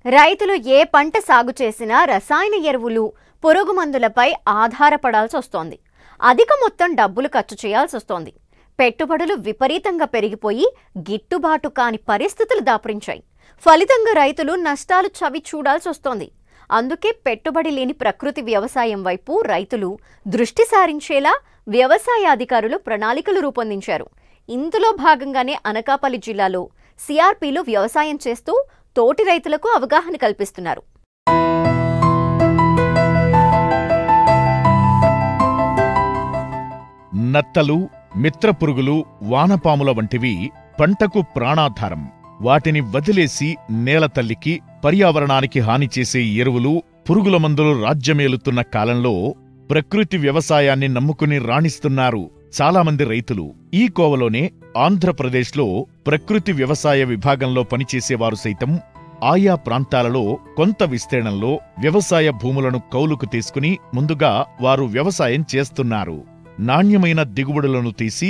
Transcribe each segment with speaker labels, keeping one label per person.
Speaker 1: రైతులు ఏ పంట సాగు చేసినా రసాయన ఎరువులు, పురుగు మందులపై ఆధారపడాల్సి వస్తోంది. అధిక మొత్తం డబ్బులు ఖర్చు చేయాల్సి వస్తోంది. పెట్టుబడులు విపరీతంగా పెరిగిపోయి గిట్టుబాటు కాని పరిస్థితులు దాపురించాయి. ఫలితంగా రైతులు నష్టాలు చవి చూడాల్సి వస్తోంది. అందుకే పెట్టుబడి లేని ప్రకృతి వ్యవసాయం వైపు రైతులు దృష్టి సారించేలా వ్యవసాయ అధికారులు ప్రణాళికలు రూపొందించారు. ఇందులో భాగంగానే అనకాపల్లి జిల్లాలో సిఆర్పీలు వ్యవసాయం చేస్తూ తోటి రైతులకు అవగాహన కల్పిస్తున్నారు.
Speaker 2: నత్తలు, మిత్రపురుగులు, వానపాముల వంటివి పంటకు ప్రాణాధారం. వాటిని వదిలేసి నేల తల్లికి, పర్యావరణానికి హాని చేసే ఎరువులు, పురుగుల మందులు రాజ్యమేలుతున్న కాలంలో ప్రకృతి వ్యవసాయాన్ని నమ్ముకుని రాణిస్తున్నారు చాలామంది రైతులు. ఈ కోవలోనే ఆంధ్రప్రదేశ్లో ప్రకృతి వ్యవసాయ విభాగంలో పనిచేసేవారు సైతం ఆయా ప్రాంతాలలో కొంత విస్తీర్ణంలో వ్యవసాయ భూములను కౌలుకు తీసుకుని ముందుగా వారు వ్యవసాయం చేస్తున్నారు. నాణ్యమైన దిగుబడులను తీసి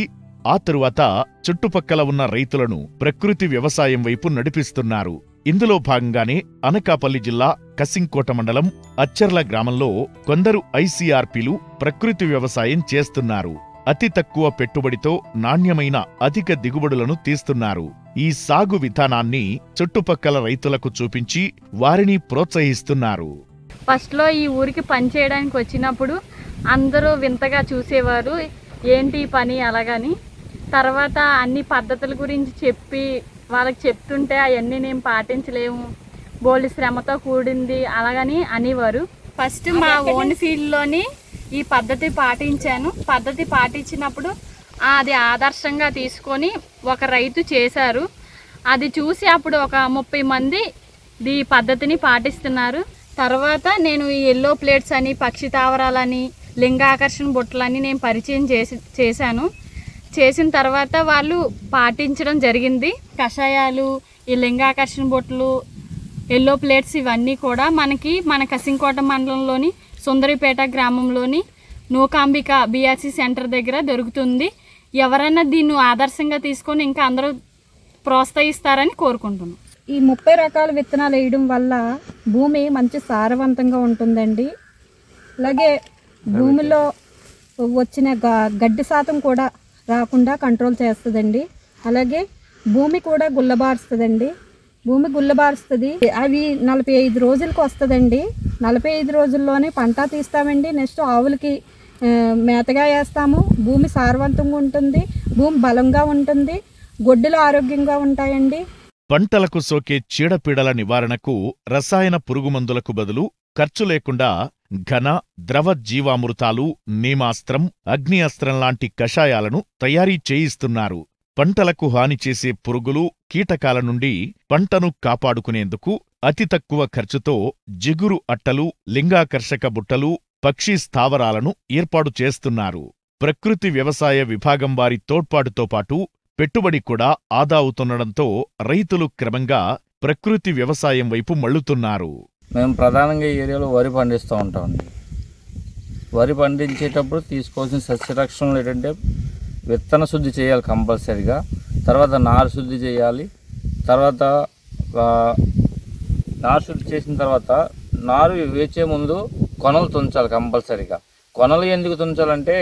Speaker 2: ఆ తరువాత చుట్టుపక్కల ఉన్న రైతులను ప్రకృతి వ్యవసాయం వైపు నడిపిస్తున్నారు. ఇందులో భాగంగానే అనకాపల్లి జిల్లా కసింకోట మండలం అచ్చర్ల గ్రామంలో కొందరు ఐసీఆర్పీలు ప్రకృతి వ్యవసాయం చేస్తున్నారు. అతి తక్కువ పెట్టుబడితో నాణ్యమైన అధిక దిగుబడులను తీస్తున్నారు. ఈ సాగు విధానాన్ని చుట్టుపక్కల రైతులకు చూపించి వారిని ప్రోత్సహిస్తున్నారు.
Speaker 3: ఫస్ట్లో ఈ ఊరికి పని చేయడానికి వచ్చినప్పుడు అందరూ వింతగా చూసేవారు, ఏంటి పని అలాగని. తర్వాత అన్ని పద్ధతుల గురించి చెప్పి వాళ్ళకి చెప్తుంటే అవన్నీ నేను పాటించలేము, బోల్డ్ శ్రమతో కూడింది అలాగని అనేవారు. ఫస్ట్ మా ఓన్ ఫీల్డ్లోని ఈ పద్ధతి పాటించాను. పద్ధతి పాటించినప్పుడు అది ఆదర్శంగా తీసుకొని ఒక రైతు చేశారు. అది చూసి అప్పుడు ఒక 30 మంది ఈ పద్ధతిని పాటిస్తున్నారు. తర్వాత నేను ఈ ఎల్లో ప్లేట్స్ అని, పక్షి తావరాలని, లింగాకర్షణ బుట్టలని నేను పరిచయం చేశాను. చేసిన తర్వాత వాళ్ళు పాటించడం జరిగింది. కషాయాలు, ఈ లింగాకర్షణ బుట్టలు, ఎల్లో ప్లేట్స్ ఇవన్నీ కూడా మన కసింకోట మండలంలోని సుందరిపేట గ్రామంలోని నూకాంబిక బిఆర్సి సెంటర్ దగ్గర దొరుకుతుంది. ఎవరైనా దీన్ని ఆదర్శంగా తీసుకొని ఇంకా అందరూ ప్రోత్సహిస్తారని కోరుకుంటున్నాను.
Speaker 4: ఈ 30 రకాల విత్తనాలు వేయడం వల్ల భూమి మంచి సారవంతంగా ఉంటుందండి. అలాగే భూమిలో వచ్చిన గడ్డి శాతం కూడా రాకుండా కంట్రోల్ చేస్తుందండి. అలాగే భూమి కూడా గుల్లబారుస్తుందండి. భూమి గుల్లబారుస్తుంది. అవి 45 రోజులకు వస్తుందండి. 45 రోజుల్లోనే పంట తీస్తామండి. నెక్స్ట్ ఆవులకి మేతగా వేస్తాము. భూమి సారవంతంగా ఉంటుంది, భూమి బలంగా ఉంటుంది, గొడ్డలు ఆరోగ్యంగా ఉంటాయండి.
Speaker 2: పంటలకు సోకే చీడపీడల నివారణకు రసాయన పురుగుమందులకు బదులు ఖర్చు లేకుండా ఘన, ద్రవ జీవామృతాలు, నీమాస్త్రం, అగ్ని అస్త్రం లాంటి కషాయాలను తయారీ చేయిస్తున్నారు. పంటలకు హాని చేసే పురుగులు, కీటకాల నుండి పంటను కాపాడుకునేందుకు అతి తక్కువ ఖర్చుతో జిగురు అట్టలు, లింగాకర్షక బుట్టలు, పక్షి స్థావరాలను ఏర్పాటు చేస్తున్నారు. ప్రకృతి వ్యవసాయ విభాగం వారి తోడ్పాటుతో పాటు పెట్టుబడి కూడా ఆదా అవుతుండడంతో రైతులు క్రమంగా ప్రకృతి వ్యవసాయం వైపు మళ్లుతున్నారు.
Speaker 5: మేము ప్రధానంగా ఈ ఏరియాలో వరి పండిస్తూ ఉంటామండి. వరి పండించేటప్పుడు తీసుకోవాల్సిన సస్యరక్షణలు ఏంటంటే విత్తన శుద్ధి చేయాలి కంపల్సరీగా, తర్వాత నారు శుద్ధి చేయాలి. తర్వాత నారు శుద్ధి చేసిన తర్వాత నారు వేచే ముందు కొనలు తుంచాలి కంపల్సరీగా. కొనలు ఎందుకు తుంచాలంటే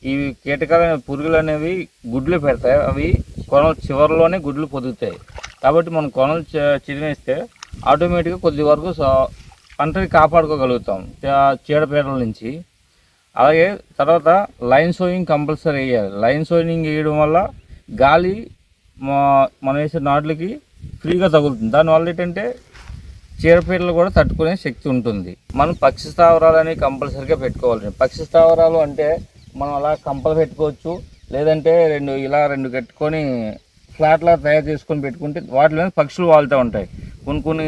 Speaker 5: ఈ కీటకాలైన పురుగులు అనేవి గుడ్లు పెడతాయి. అవి కొనలు చివరిలోనే గుడ్లు పొదుగుతాయి. కాబట్టి మనం కొనలు చిరిమేస్తే ఆటోమేటిక్గా కొద్ది వరకు పంటని కాపాడుకోగలుగుతాం చీడపీడల నుంచి. అలాగే తర్వాత లైన్ సోయింగ్ కంపల్సరీ వేయాలి. లైన్ సోయింగ్ వేయడం వల్ల గాలి మనం వేసే నాట్లకి ఫ్రీగా తగులుతుంది. దానివల్ల ఏంటంటే చీడపీడలు కూడా తట్టుకునే శక్తి ఉంటుంది. మనం పక్షి స్థావరాలు అనేవి కంపల్సరీగా పెట్టుకోవాలి. పక్షి స్థావరాలు అంటే మనం అలా కంపలు పెట్టుకోవచ్చు, లేదంటే రెండు కట్టుకొని ఫ్లాట్లా తయారు చేసుకొని పెట్టుకుంటే వాటిలో పక్షులు వాళ్తూ ఉంటాయి. కొన్ని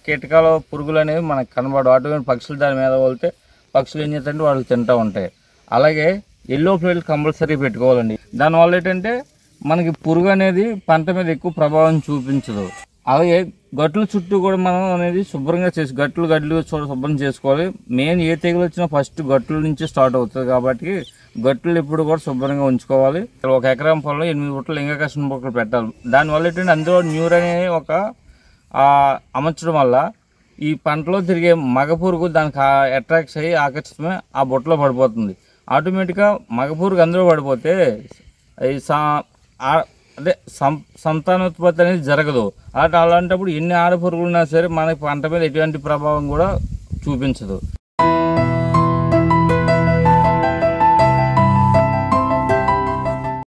Speaker 5: కీటకాలు, పురుగులు అనేవి మనకు కనబడవు. అటువంటి పక్షులు దాని మీద వాళ్తే పక్షులు ఏం చేస్తాయంటే వాళ్ళు తింటూ ఉంటాయి. అలాగే ఎల్లో ప్లేట్లు కంపల్సరీ పెట్టుకోవాలండి. దానివల్ల ఏంటంటే మనకి పురుగు అనేది పంట మీద ఎక్కువ ప్రభావం చూపించదు. అలాగే గట్ల చుట్టూ కూడా మనం అనేది శుభ్రంగా గట్లు శుభ్రం చేసుకోవాలి. మెయిన్ ఏ తెగులు వచ్చినా ఫస్ట్ గట్ల నుంచి స్టార్ట్ అవుతుంది కాబట్టి గట్లు ఎప్పుడు కూడా శుభ్రంగా ఉంచుకోవాలి. 1 ఎకరం పొలంలో 8 బుట్టలు లింగాకర్షణ బుట్టలు పెట్టాలి. దానివల్ల ఏంటంటే అందులో న్యూర్ అనే ఒక అమర్చడం వల్ల ఈ పంటలో తిరిగే మగ పురుగు దానికి అట్రాక్ట్స్ అయ్యి ఆకర్షితమై ఆ బుట్టలో పడిపోతుంది. ఆటోమేటిక్గా మగ పురుగు అందులో పడిపోతే అదే సంతానోత్పత్తి అనేది జరగదు. అలాంటప్పుడు ఎన్ని ఆడ పురుగులు ఉన్నా సరే మనకి పంట మీద ఎటువంటి ప్రభావం కూడా చూపించదు.